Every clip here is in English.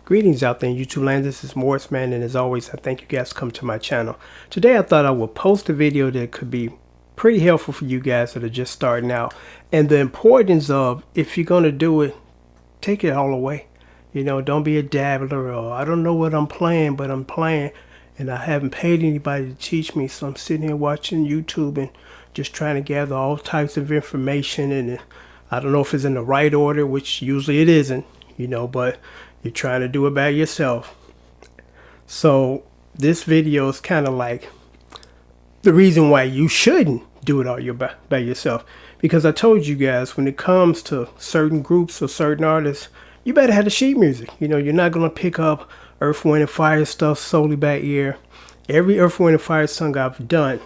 Greetings out there in YouTube land. This is Morris Man, and as always, I thank you guys for coming to my channel. Today I thought I would post a video that could be pretty helpful for you guys that are just starting out, and the importance of, if you're going to do it, take it all away. You know, don't be a dabbler, or I don't know what I'm playing, but I'm playing and I haven't paid anybody to teach me, so I'm sitting here watching YouTube and just trying to gather all types of information, and I don't know if it's in the right order, which usually it isn't, you know, but you're trying to do it by yourself. So this video is kind of like the reason why you shouldn't do it all by yourself. Because I told you guys, when it comes to certain groups or certain artists, you better have the sheet music. You know, you're not going to pick up Earth, Wind, and Fire stuff solely by ear. Every Earth, Wind, and Fire song I've done,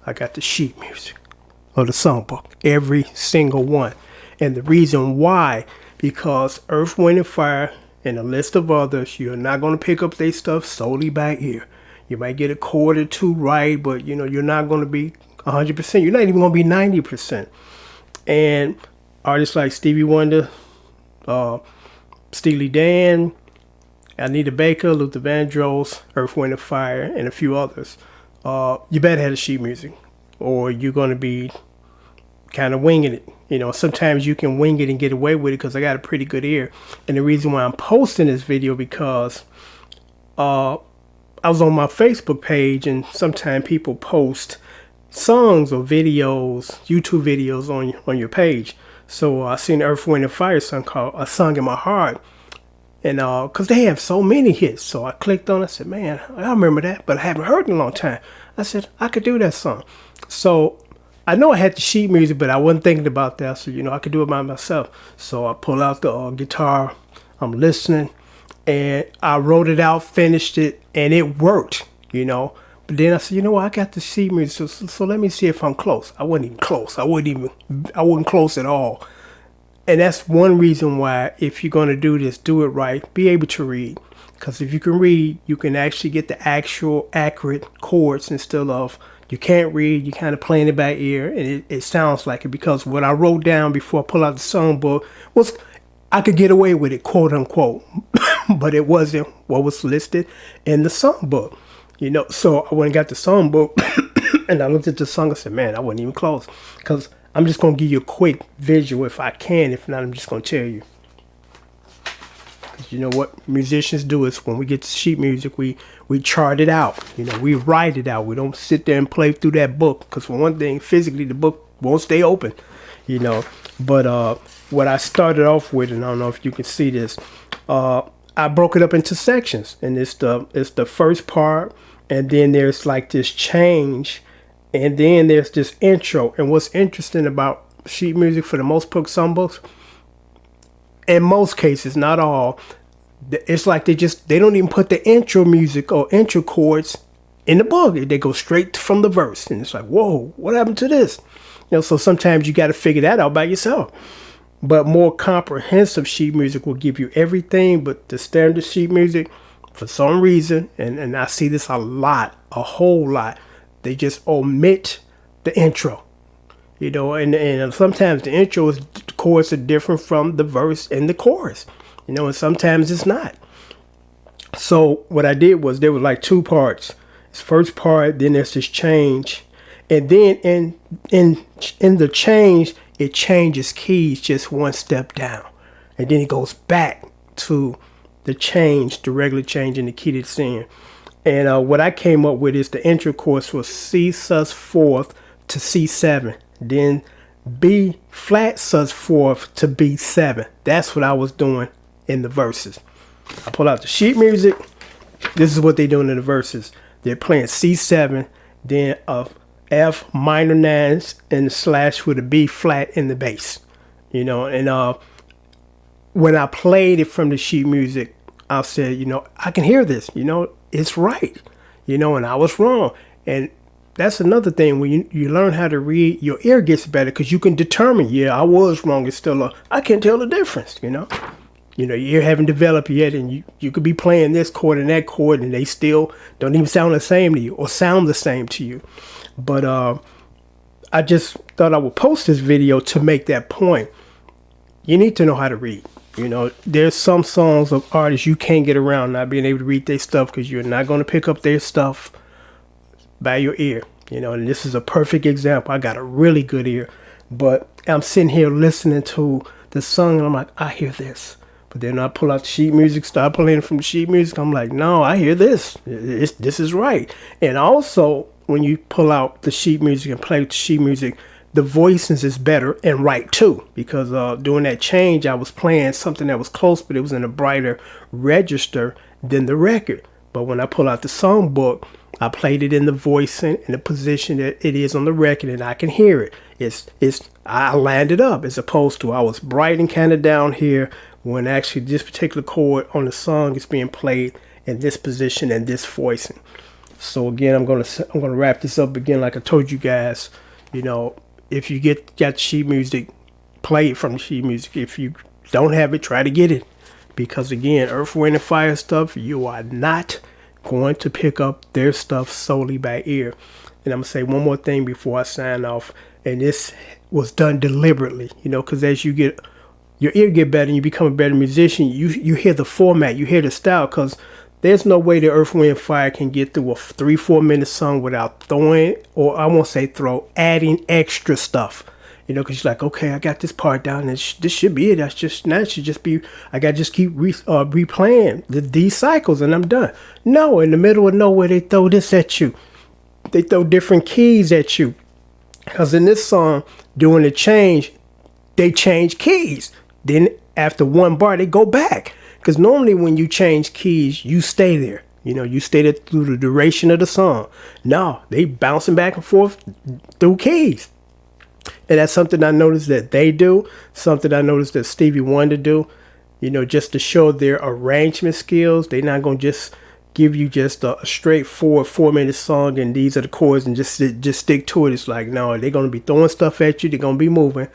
I got the sheet music or the songbook. Every single one. And the reason why, because Earth, Wind, and Fire and a list of others, you're not going to pick up their stuff solely by ear. You might get a chord or two right, but you know, you're not going to be 100%. You're not even going to be 90%. And artists like Stevie Wonder, Steely Dan, Anita Baker, Luther Vandross, Earth, Wind, and Fire, and a few others. You better have the sheet music, or you're going to be kind of winging it. You know, sometimes you can wing it and get away with it because I got a pretty good ear. And the reason why I'm posting this video, because I was on my Facebook page, and sometimes people post songs or videos, YouTube videos on your page. So I seen the Earth, Wind, and Fire song called "A Song in My Heart," and because they have so many hits, so I clicked on it. I said, man, I remember that, but I haven't heard it in a long time. I said I could do that song. So I know I had the sheet music, but I wasn't thinking about that. So, you know, I could do it by myself. So I pull out the guitar, I'm listening, and I wrote it out, finished it, and it worked, you know. But then I said, you know what, I got the sheet music, so let me see if I'm close. I wasn't even close. I wasn't close at all. And that's one reason why, if you're going to do this, do it right. Be able to read. Because if you can read, you can actually get the actual accurate chords instead of, you can't read, you're kind of playing it by ear, and it sounds like it. Because what I wrote down before I pull out the songbook was, I could get away with it, quote unquote, but it wasn't what was listed in the songbook. You know, so I went and got the songbook, and I looked at the song. I said, man, I wasn't even close. Because I'm just going to give you a quick visual if I can. If not, I'm just going to tell you. Because you know what musicians do is, when we get to sheet music, we chart it out. You know, we write it out. We don't sit there and play through that book. Because for one thing, physically, the book won't stay open. You know, but what I started off with, and I don't know if you can see this, I broke it up into sections. And it's the first part. And then there's like this change, and then there's this intro. And what's interesting about sheet music, for the most part, songbooks, in most cases, not all, it's like they don't even put the intro music or intro chords in the book. They go straight from the verse, and it's like, whoa, what happened to this? You know, so sometimes you got to figure that out by yourself. But more comprehensive sheet music will give you everything. But the standard sheet music, for some reason, and I see this a whole lot, they just omit the intro, you know, and sometimes the intro the chords are different from the verse and the chorus, you know, and sometimes it's not. So what I did was, there were like two parts. This first part, then there's this change, and then in the change, it changes keys just one step down, and then it goes back to the change, the regular change in the key that's in. And what I came up with is the intro chords was C sus4 to C7, then B flat sus4 to B7. That's what I was doing in the verses. I pull out the sheet music. This is what they're doing in the verses. They're playing C7, then a F minor 9s and slash with a B flat in the bass. You know, and when I played it from the sheet music, I said, you know, I can hear this, you know, it's right, you know, and I was wrong. And that's another thing, when you learn how to read, your ear gets better, because you can determine, yeah, I was wrong. It's still I can't tell the difference, you know. Your ear haven't developed yet, and you could be playing this chord and that chord, and they still don't even sound the same to you, or sound the same to you. But I just thought I would post this video to make that point. You need to know how to read. You know, there's some songs of artists you can't get around not being able to read their stuff because you're not going to pick up their stuff by your ear. You know, and this is a perfect example. I got a really good ear, but I'm sitting here listening to the song and I'm like, I hear this. But then I pull out the sheet music, start playing from the sheet music. I'm like, no, I hear this. This is right. And also, when you pull out the sheet music and play with the sheet music, the voicings is better and right too. Because during that change, I was playing something that was close, but it was in a brighter register than the record. But when I pull out the songbook, I played it in the voicing in the position that it is on the record, and I can hear it. I landed up as opposed to I was bright and kind of down here when actually this particular chord on the song is being played in this position and this voicing. So again, I'm gonna wrap this up again. Like I told you guys, you know, if you got sheet music, play it from the sheet music. If you don't have it, try to get it, because again, Earth, Wind, and Fire stuff, you are not going to pick up their stuff solely by ear. And I'm gonna say one more thing before I sign off, and this was done deliberately, you know, because as you get your ear get better and you become a better musician, you hear the format, you hear the style, because there's no way the Earth, Wind, Fire can get through a 3-4 minute song without throwing, or I won't say throw, adding extra stuff. You know, because you're like, okay, I got this part down, and this should be it. That should just be, I got to just keep replaying these cycles, and I'm done. No, in the middle of nowhere, they throw this at you. They throw different keys at you. Because in this song, during the change, they change keys. Then after one bar, they go back. Because normally when you change keys, you stay there. You know, you stay there through the duration of the song. No, they bouncing back and forth through keys. And that's something I noticed that they do, something I noticed that Stevie Wonder do, you know, just to show their arrangement skills. They're not going to just give you just a straightforward 4-minute song and these are the chords and just stick to it. It's like, no, they're going to be throwing stuff at you. They're going to be moving.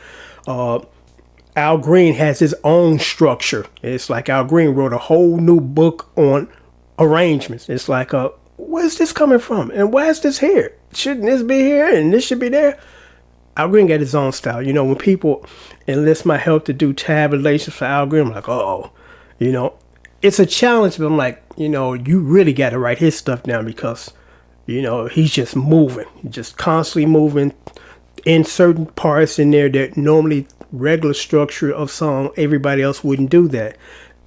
Al Green has his own structure. It's like Al Green wrote a whole new book on arrangements. It's like, where's this coming from? And why is this here? Shouldn't this be here and this should be there? Al Green got his own style. You know, when people enlist my help to do tabulations for Al Green, I'm like, oh, you know, it's a challenge, but I'm like, you know, you really got to write his stuff down because, you know, he's just moving, just constantly moving in certain parts in there that normally regular structure of song, everybody else wouldn't do that.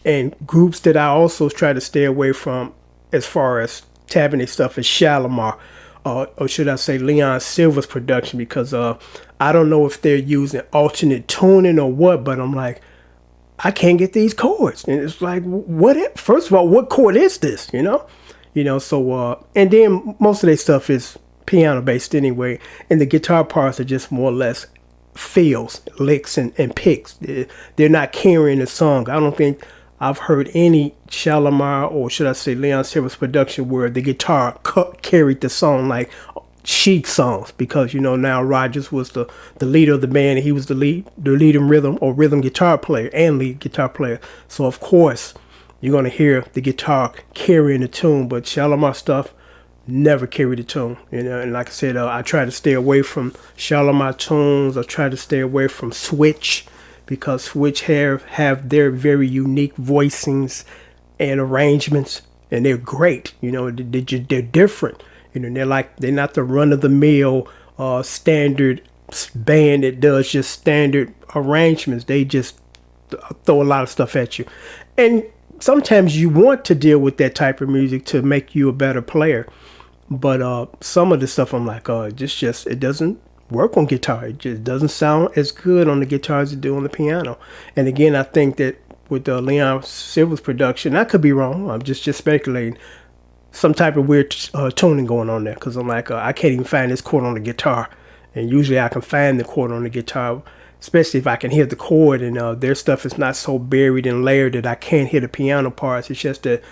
And groups that I also try to stay away from as far as tabbing their stuff is Shalimar. Or should I say Leon Silver's production, because I don't know if they're using alternate tuning or what, but I'm like, I can't get these chords. And it's like, first of all, what chord is this, you know? So, and then most of their stuff is piano based anyway, and the guitar parts are just more or less fills, licks, and picks. They're not carrying the song. I don't think I've heard any Shalimar, or should I say Leon Silver's production, where the guitar carried the song like Chic songs, because, you know, Nile Rodgers was the leader of the band, and he was the lead and rhythm guitar player and lead guitar player. So of course you're gonna hear the guitar carrying the tune, but Shalimar stuff never carried the tune, you know. And like I said, I try to stay away from Shalimar tunes. I try to stay away from Switch, because Switch have their very unique voicings and arrangements, and they're great. You know, they're different. You know, they're not the run-of-the-mill standard band that does just standard arrangements. They just throw a lot of stuff at you. And sometimes you want to deal with that type of music to make you a better player. But some of the stuff I'm like, it doesn't work on guitar. It just doesn't sound as good on the guitar as it do on the piano. And again, I think that with Leon Silver's production, I could be wrong. I'm just speculating. Some type of weird tuning going on there, because I'm like, I can't even find this chord on the guitar. And usually I can find the chord on the guitar, especially if I can hear the chord, and their stuff is not so buried and layered that I can't hear the piano parts. It's just that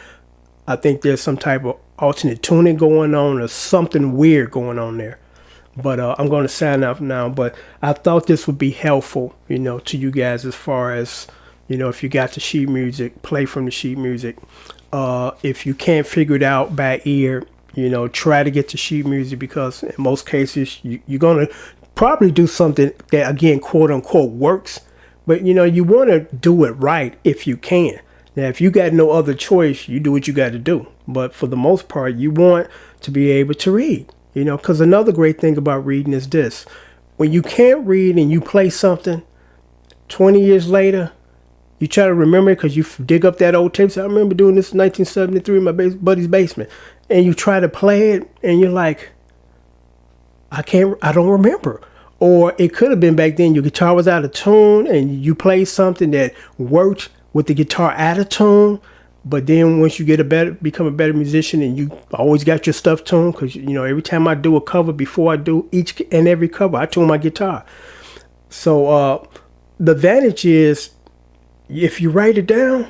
I think there's some type of alternate tuning going on or something weird going on there. But I'm going to sign off now. But I thought this would be helpful, you know, to you guys as far as, you know, if you got the sheet music, play from the sheet music. If you can't figure it out by ear, you know, try to get the sheet music, because in most cases you're going to probably do something that, again, quote unquote, works, But you want to do it right if you can. Now, if you got no other choice, you do what you got to do. But for the most part, you want to be able to read. Because another great thing about reading is this: when you can't read and you play something, 20 years later, you try to remember it because you dig up that old tape. Say, I remember doing this in 1973 in my buddy's basement, and you try to play it, and you're like, I don't remember. Or it could have been back then your guitar was out of tune and you played something that worked with the guitar out of tune. But then once you become a better musician, and you always got your stuff tuned, because every time I do a cover, before I do each and every cover, I tune my guitar. So the advantage is, if you write it down,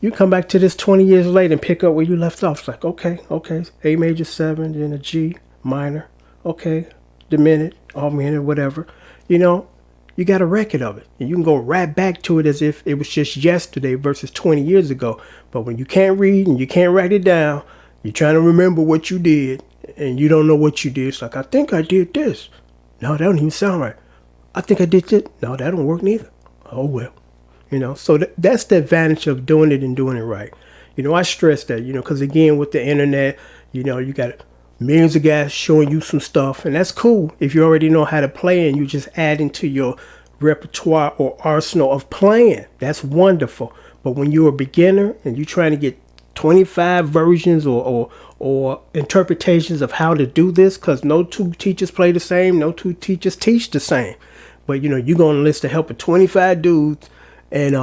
you come back to this 20 years later and pick up where you left off. It's like, okay, A major 7, then a G minor, okay, diminished, augmented, whatever. You got a record of it, and you can go right back to it as if it was just yesterday versus 20 years ago. But when you can't read and you can't write it down, you're trying to remember what you did, and you don't know what you did. It's like, I think I did this. No, that don't even sound right. I think I did this. No, that don't work neither. Oh, well. So that's the advantage of doing it and doing it right. I stress that, because again, with the internet, you got millions of guys showing you some stuff, and that's cool if you already know how to play and you just add into your repertoire or arsenal of playing. That's wonderful. But when you're a beginner and you're trying to get 25 versions or interpretations of how to do this, because no two teachers play the same, no two teachers teach the same. But you're going to enlist the help of 25 dudes, and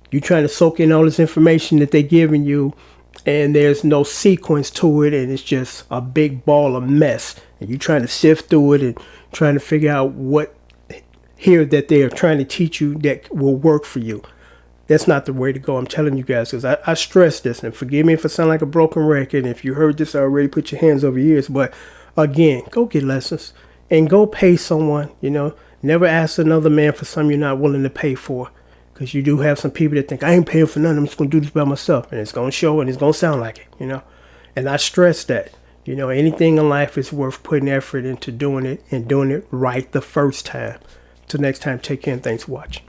you're trying to soak in all this information that they're giving you, and there's no sequence to it, and it's just a big ball of mess, and you're trying to sift through it and trying to figure out what here that they are trying to teach you that will work for you. That's not the way to go. I'm telling you guys, because I stress this, and forgive me if I sound like a broken record. If you heard this already, put your hands over your ears. But again, go get lessons and go pay someone. Never ask another man for something you're not willing to pay for. Because you do have some people that think, I ain't paying for nothing, I'm just going to do this by myself. And it's going to show, and it's going to sound like it, And I stress that, anything in life is worth putting effort into doing it, and doing it right the first time. Till next time, take care and thanks for watching.